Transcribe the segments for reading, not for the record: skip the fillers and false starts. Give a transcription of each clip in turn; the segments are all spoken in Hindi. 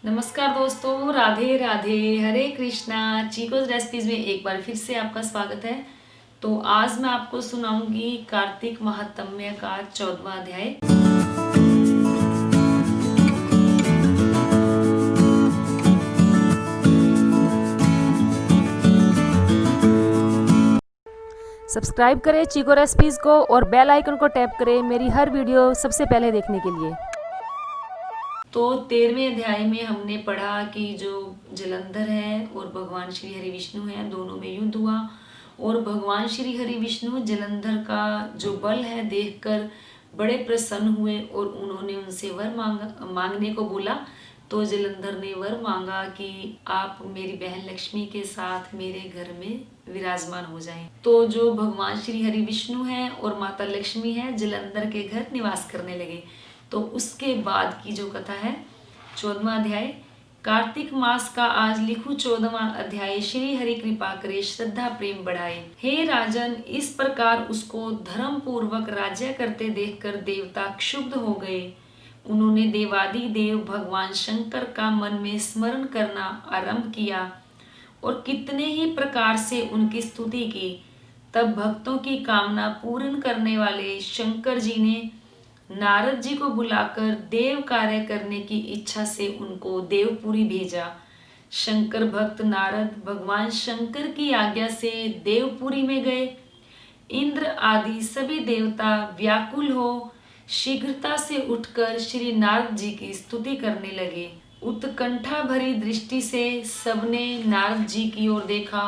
नमस्कार दोस्तों, राधे राधे, हरे कृष्णा। चीकोज रेसिपीज में एक बार फिर से आपका स्वागत है। तो आज मैं आपको सुनाऊंगी कार्तिक महात्म्य का 14वां अध्याय। सब्सक्राइब करें चीको रेसिपीज़ को और बेल आइकन को टैप करें मेरी हर वीडियो सबसे पहले देखने के लिए। तो 13वें अध्याय में हमने पढ़ा कि जो जलंधर है और भगवान श्री हरि विष्णु है, दोनों में युद्ध हुआ और भगवान श्री हरि विष्णु जलंधर का जो बल है देखकर बड़े प्रसन्न हुए और उन्होंने उनसे वर मांगने को बोला। तो जलंधर ने वर मांगा कि आप मेरी बहन लक्ष्मी के साथ मेरे घर में विराजमान हो जाएं। तो जो भगवान श्री हरि विष्णु है और माता लक्ष्मी है जलंधर के घर निवास करने लगे। तो उसके बाद की जो कथा है 14वां अध्याय। कार्तिक मास का आज लिखू 14वां अध्याय। श्री हरि कृपा करे श्रद्धा प्रेम बढ़ाए। हे राजन, इस प्रकार उसको धर्म पूर्वक राज्य करते देखकर देवता क्षुब्ध हो गए। उन्होंने देवादि देव भगवान शंकर का मन में स्मरण करना आरंभ किया और कितने ही प्रकार से उनकी स्तुति की। तब भक्तों की कामना पूर्ण करने वाले शंकर जी ने नारद जी को बुलाकर देव कार्य करने की इच्छा से उनको देवपुरी भेजा। शंकर भक्त नारद भगवान शंकर की आज्ञा से देवपुरी में गए। इंद्र आदि सभी देवता व्याकुल हो शीघ्रता से उठकर श्री नारद जी की स्तुति करने लगे। उत्कंठा भरी दृष्टि से सबने नारद जी की ओर देखा,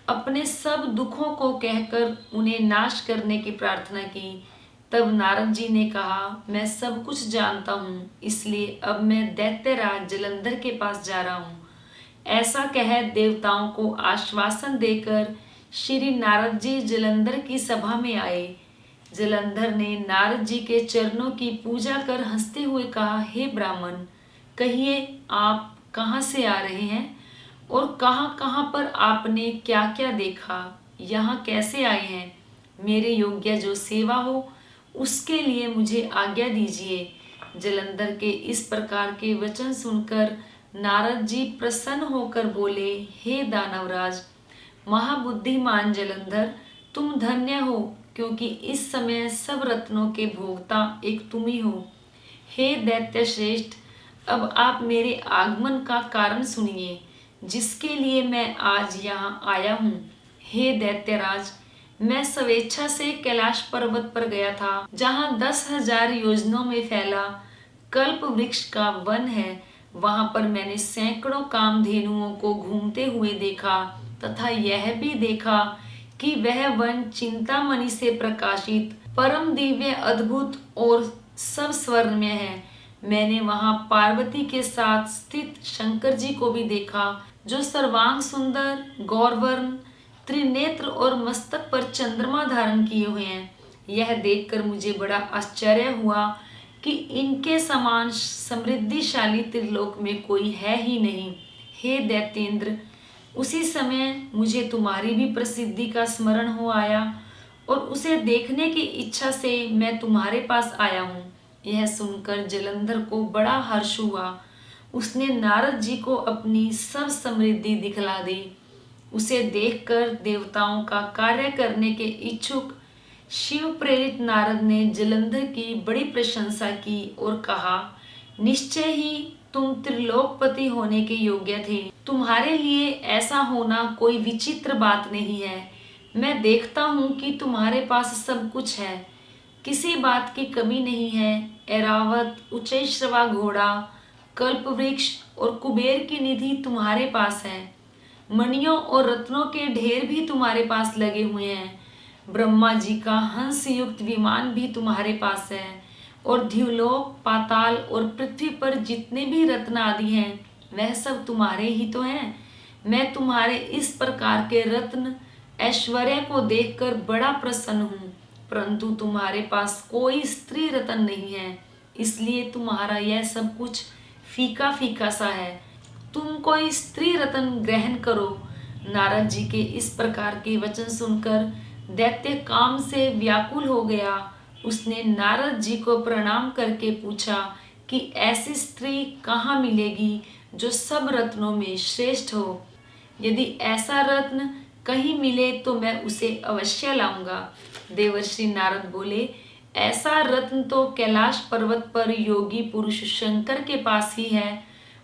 अपने सब दुखों को कहकर उन्हें नाश करने की प्रार्थना की। तब नारद जी ने कहा, मैं सब कुछ जानता हूँ, इसलिए अब मैं दैत्यराज जलंधर के पास जा रहा हूँ। ऐसा कह देवताओं को आश्वासन देकर श्री नारद जी जलंधर की सभा में आए। जलंधर ने नारद जी के चरणों की पूजा कर हंसते हुए कहा, हे ब्राह्मण, कहिए आप कहाँ से आ रहे हैं और कहाँ कहाँ पर आपने क्या क्या देखा, यहाँ कैसे आए हैं। मेरे योग्य जो सेवा हो उसके लिए मुझे आज्ञा दीजिए। जलंधर के इस प्रकार के वचन सुनकर नारद जी प्रसन्न होकर बोले, हे दानवराज, महाबुद्धिमान जलंधर, तुम धन्य हो, क्योंकि इस समय सब रत्नों के भोक्ता एक तुम ही हो। हे दैत्य श्रेष्ठ, अब आप मेरे आगमन का कारण सुनिए, जिसके लिए मैं आज यहाँ आया हूँ। हे दैत्यराज, मैं स्वेच्छा से कैलाश पर्वत पर गया था, जहाँ 10,000 योजनों में फैला कल्प वृक्ष का वन है। वहां पर मैंने सैकड़ों कामधेनुओं को घूमते हुए देखा तथा यह भी देखा कि वह वन चिंतामणि से प्रकाशित परम दिव्य अद्भुत और सब स्वर्णमय है। मैंने वहां पार्वती के साथ स्थित शंकर जी को भी देखा, जो सर्वांग सुंदर, गौरवर्ण, त्रिनेत्र और मस्तक पर चंद्रमा धारण किए हुए हैं। यह देखकर मुझे बड़ा आश्चर्य हुआ कि इनके समान समृद्धिशाली त्रिलोक में कोई है ही नहीं। हे दैत्येंद्र, उसी समय मुझे तुम्हारी भी प्रसिद्धि का स्मरण हो आया और उसे देखने की इच्छा से मैं तुम्हारे पास आया हूँ। यह सुनकर जलंधर को बड़ा हर्ष हुआ। उसने नारद जी को अपनी सब समृद्धि दिखला दी। उसे देखकर देवताओं का कार्य करने के इच्छुक शिव प्रेरित नारद ने जलंधर की बड़ी प्रशंसा की और कहा, निश्चय ही तुम त्रिलोकपति होने के योग्य थे। तुम्हारे लिए ऐसा होना कोई विचित्र बात नहीं है। मैं देखता हूँ कि तुम्हारे पास सब कुछ है, किसी बात की कमी नहीं है। ऐरावत, उच्चैश्रवा घोड़ा, कल्प वृक्ष और कुबेर की निधि तुम्हारे पास है। मणियों और रत्नों के ढेर भी तुम्हारे पास लगे हुए हैं। ब्रह्मा जी का हंस युक्त विमान भी तुम्हारे पास है और द्युलोक, पाताल और पृथ्वी पर जितने भी रत्न आदि हैं वह सब तुम्हारे ही तो हैं। मैं तुम्हारे इस प्रकार के रत्न ऐश्वर्य को देखकर बड़ा प्रसन्न हूँ, परंतु तुम्हारे पास कोई स्त्री रत्न नहीं है, इसलिए तुम्हारा यह सब कुछ फीका फीका सा है। तुम कोई स्त्री रत्न ग्रहण करो। नारद जी के इस प्रकार के वचन सुनकर दैत्य काम से व्याकुल हो गया। उसने नारद जी को प्रणाम करके पूछा कि ऐसी स्त्री कहाँ मिलेगी जो सब रत्नों में श्रेष्ठ हो। यदि ऐसा रत्न कहीं मिले तो मैं उसे अवश्य लाऊंगा। देवर्षि नारद बोले, ऐसा रत्न तो कैलाश पर्वत पर योगी पुरुष शंकर के पास ही है।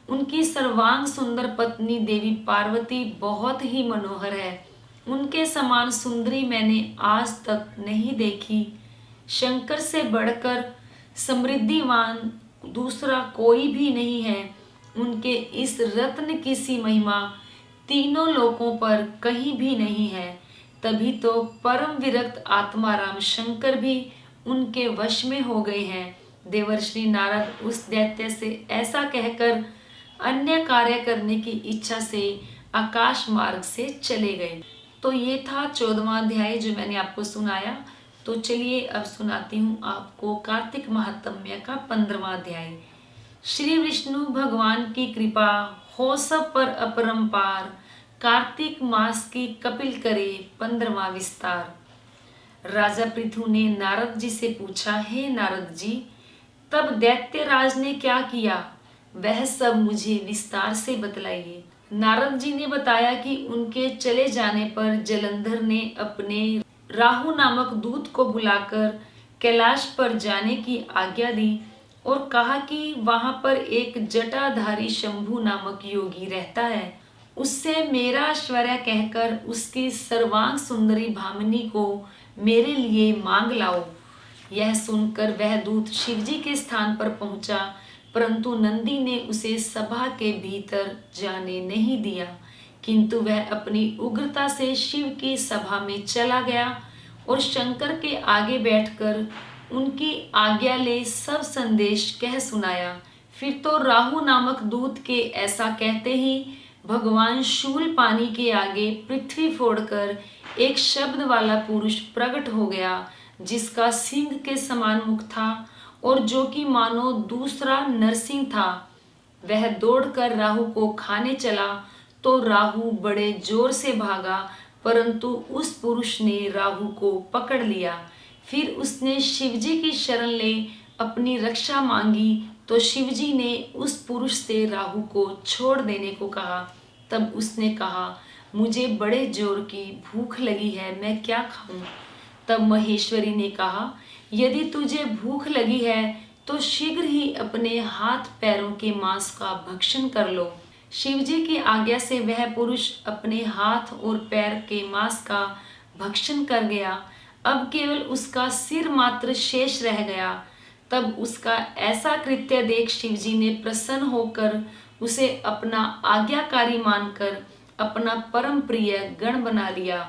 उनकी सर्वांग सुंदर पत्नी देवी पार्वती बहुत ही मनोहर है। उनके समान सुंदरी मैंने आज तक नहीं देखी। शंकर से बढ़कर समृद्धिवान दूसरा कोई भी नहीं है। उनके इस रत्न की सी महिमा तीनों लोकों पर कहीं भी नहीं है। तभी तो परम विरक्त आत्मा राम शंकर भी उनके वश में हो गए हैं। देवर्षि नारद उस दैत्य से ऐसा कहकर अन्य कार्य करने की इच्छा से आकाश मार्ग से चले गए। तो ये था 14वां अध्याय जो मैंने आपको सुनाया। तो चलिए अब सुनाती हूँ आपको कार्तिक महात्म्य का 15वां अध्याय। श्री विष्णु भगवान की कृपा हो सब पर अपरंपार। कार्तिक मास की कपिल करे 15वां विस्तार। राजा पृथु ने नारद जी से पूछा, हे नारद जी, तब दैत्यराज ने क्या किया, वह सब मुझे विस्तार से बतलाइए। नारद जी ने बताया कि उनके चले जाने पर जलंधर ने अपने राहु नामक दूत को बुलाकर कैलाश पर जाने की आज्ञा दी और कहा कि वहां पर एक जटाधारी शंभु नामक योगी रहता है। उससे मेरा ऐश्वर्य कहकर उसकी सर्वांग सुंदरी भामिनी को मेरे लिए मांग लाओ। यह सुनकर वह दूत शिवजी के स्थान पर पहुंचा, परंतु नंदी ने उसे सभा के भीतर जाने नहीं दिया, किंतु वह अपनी उग्रता से शिव की सभा में चला गया और शंकर के आगे बैठकर उनकी आज्ञा ले सब संदेश कह सुनाया। फिर तो राहु नामक दूत के ऐसा कहते ही भगवान शूल पानी के आगे पृथ्वी फोड़कर एक शब्द वाला पुरुष प्रकट हो गया, जिसका सिंह के समान मुख था और जो कि मानो दूसरा नरसिंह था। वह दौड़कर राहु को खाने चला तो राहु बड़े जोर से भागा, परंतु उस पुरुष ने राहु को पकड़ लिया। फिर उसने शिवजी की शरण ले अपनी रक्षा मांगी तो शिवजी ने उस पुरुष से राहु को छोड़ देने को कहा। तब उसने कहा, मुझे बड़े जोर की भूख लगी है, मैं क्या खाऊं? तब महेश्वरी ने कहा, यदि तुझे भूख लगी है तो शीघ्र ही अपने हाथ पैरों के मांस का भक्षण कर लो। शिवजी की आज्ञा से वह पुरुष अपने हाथ और पैर के मांस का भक्षण कर गया। अब केवल उसका सिर मात्र शेष रह गया। तब उसका ऐसा कृत्य देख शिवजी ने प्रसन्न होकर उसे अपना आज्ञाकारी मानकर अपना परम प्रिय गण बना लिया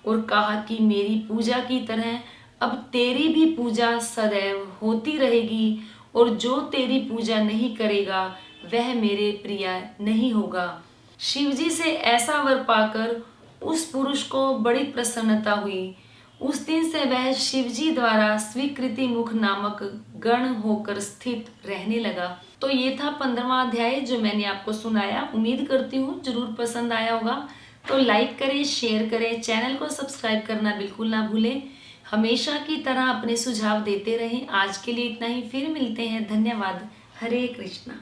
और कहा कि मेरी पूजा की तरह अब तेरी भी पूजा सदैव होती रहेगी, और जो तेरी पूजा नहीं करेगा वह मेरे प्रिय नहीं होगा। शिवजी से ऐसा वर पाकर उस पुरुष को बड़ी प्रसन्नता हुई। उस दिन से वह शिवजी द्वारा स्वीकृति मुख नामक गण होकर स्थित रहने लगा। तो ये था 15वां अध्याय जो मैंने आपको सुनाया। उम्मीद करती हूँ जरूर पसंद आया होगा। तो लाइक करें, शेयर करें, चैनल को सब्सक्राइब करना बिल्कुल ना भूलें। हमेशा की तरह अपने सुझाव देते रहें। आज के लिए इतना ही, फिर मिलते हैं। धन्यवाद। हरे कृष्णा।